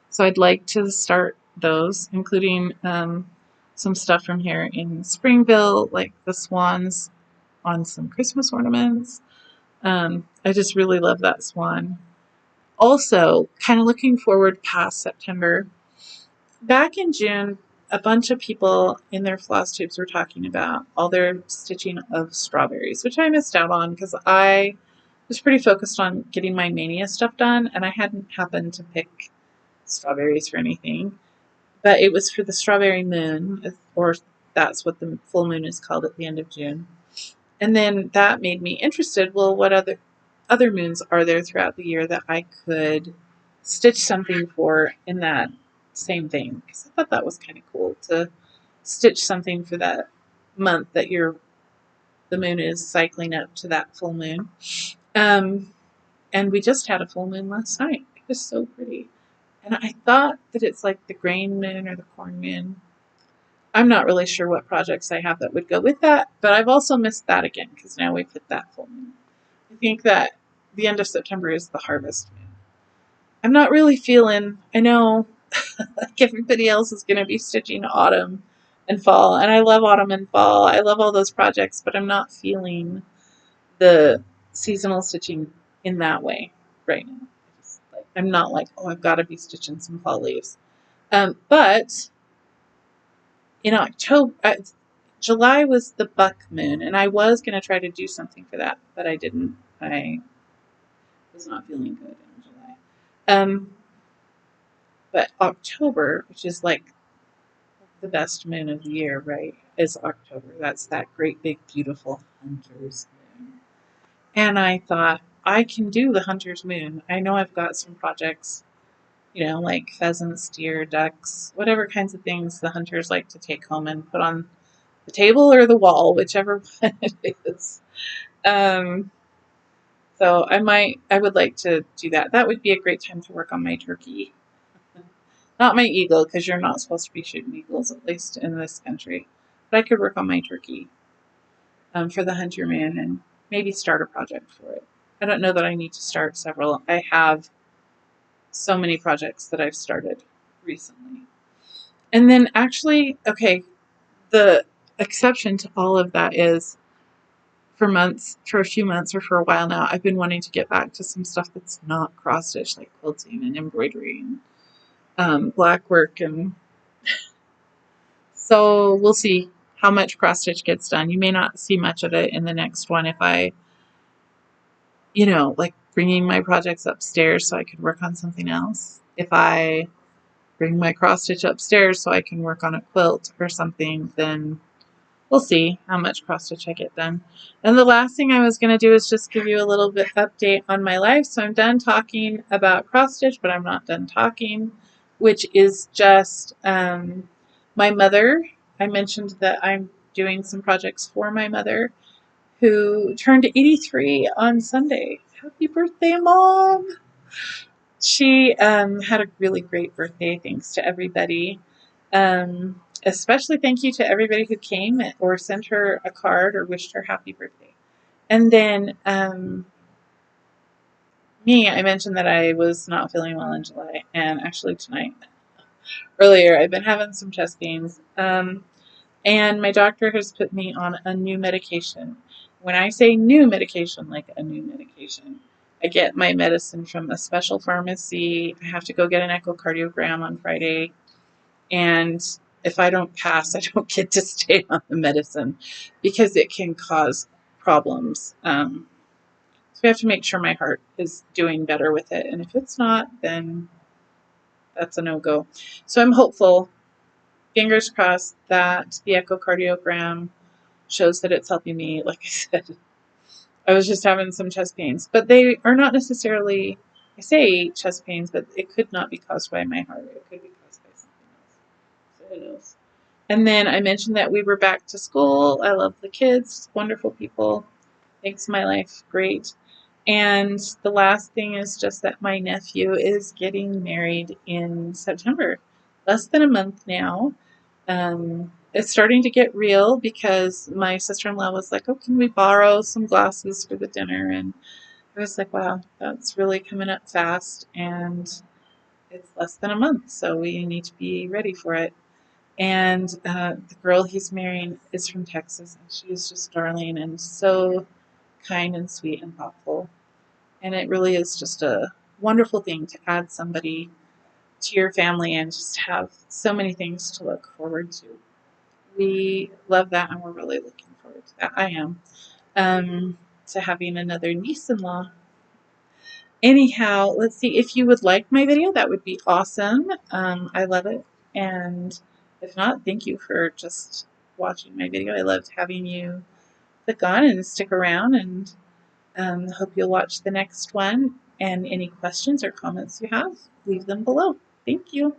So I'd like to start those, including some stuff from here in Springville, like the swans on some Christmas ornaments. I just really love that swan. Also, kind of looking forward past September, back in June, a bunch of people in their floss tubes were talking about all their stitching of strawberries, which I missed out on because I was pretty focused on getting my mania stuff done, and I hadn't happened to pick strawberries for anything. But it was for the strawberry moon, or that's what the full moon is called at the end of June. And then that made me interested. Well, what other moons are there throughout the year that I could stitch something for in that same thing? Because I thought that was kind of cool to stitch something for that month that the moon is cycling up to that full moon. Um, and we just had a full moon last night. It was so pretty. And I thought that it's like the grain moon or the corn moon. I'm not really sure what projects I have that would go with that, but I've also missed that again because now we've hit that full moon. I think that the end of September is the harvest moon. I'm not really feeling, I know like everybody else is going to be stitching autumn and fall, and I love autumn and fall. I love all those projects, but I'm not feeling the seasonal stitching in that way right now. I'm not like, oh, I've got to be stitching some fall leaves. But in October, July was the buck moon, and I was going to try to do something for that, but I didn't. I was not feeling good in July. Um, but October, which is like the best moon of the year, right, is October. That's that great, big, beautiful hunter's moon. And I thought, I can do the hunter's moon. I know I've got some projects, like pheasants, deer, ducks, whatever kinds of things the hunters like to take home and put on the table or the wall, whichever one it is. Um, so I would like to do that. That would be a great time to work on my turkey. Not my eagle, because you're not supposed to be shooting eagles, at least in this country. But I could work on my turkey for the hunter moon and maybe start a project for it. I don't know that I need to start several. I have so many projects that I've started recently. And then actually, okay, the exception to all of that is for a few months or for a while now, I've been wanting to get back to some stuff that's not cross stitch, like quilting and embroidery and black work. And so we'll see how much cross stitch gets done. You may not see much of it in the next one if I, like bringing my projects upstairs so I could work on something else. If I bring my cross stitch upstairs so I can work on a quilt or something, then we'll see how much cross stitch I get done. And the last thing I was going to do is just give you a little bit update on my life. So I'm done talking about cross stitch, but I'm not done talking, which is just my mother. I mentioned that I'm doing some projects for my mother, who turned 83 on Sunday. Happy birthday, Mom! She had a really great birthday, thanks to everybody. especially thank you to everybody who came or sent her a card or wished her happy birthday. And then me, I mentioned that I was not feeling well in July, and actually tonight, earlier, I've been having some chest pains. And my doctor has put me on a new medication. When I say new medication, like a new medication, I get my medicine from a special pharmacy. I have to go get an echocardiogram on Friday. And if I don't pass, I don't get to stay on the medicine because it can cause problems. So we have to make sure my heart is doing better with it. And if it's not, then that's a no go. So I'm hopeful, fingers crossed, that the echocardiogram shows that it's helping me. Like I said, I was just having some chest pains, but they are not necessarily, I say chest pains, but it could not be caused by my heart. It could be caused by something else. So who knows? And then I mentioned that we were back to school. I love the kids, wonderful people. Makes my life great. And the last thing is just that my nephew is getting married in September. Less than a month now. It's starting to get real because my sister-in-law was like, "Oh, can we borrow some glasses for the dinner?" And I was like, "Wow, that's really coming up fast." And it's less than a month, so we need to be ready for it. And the girl he's marrying is from Texas, and she is just darling and so kind and sweet and thoughtful. And it really is just a wonderful thing to add somebody to your family and just have so many things to look forward to. We love that, and we're really looking forward to that. I am. To having another niece-in-law. Anyhow, let's see. If you would like my video, that would be awesome. I love it. And if not, thank you for just watching my video. I loved having you click on and stick around, and hope you'll watch the next one. And any questions or comments you have, leave them below. Thank you.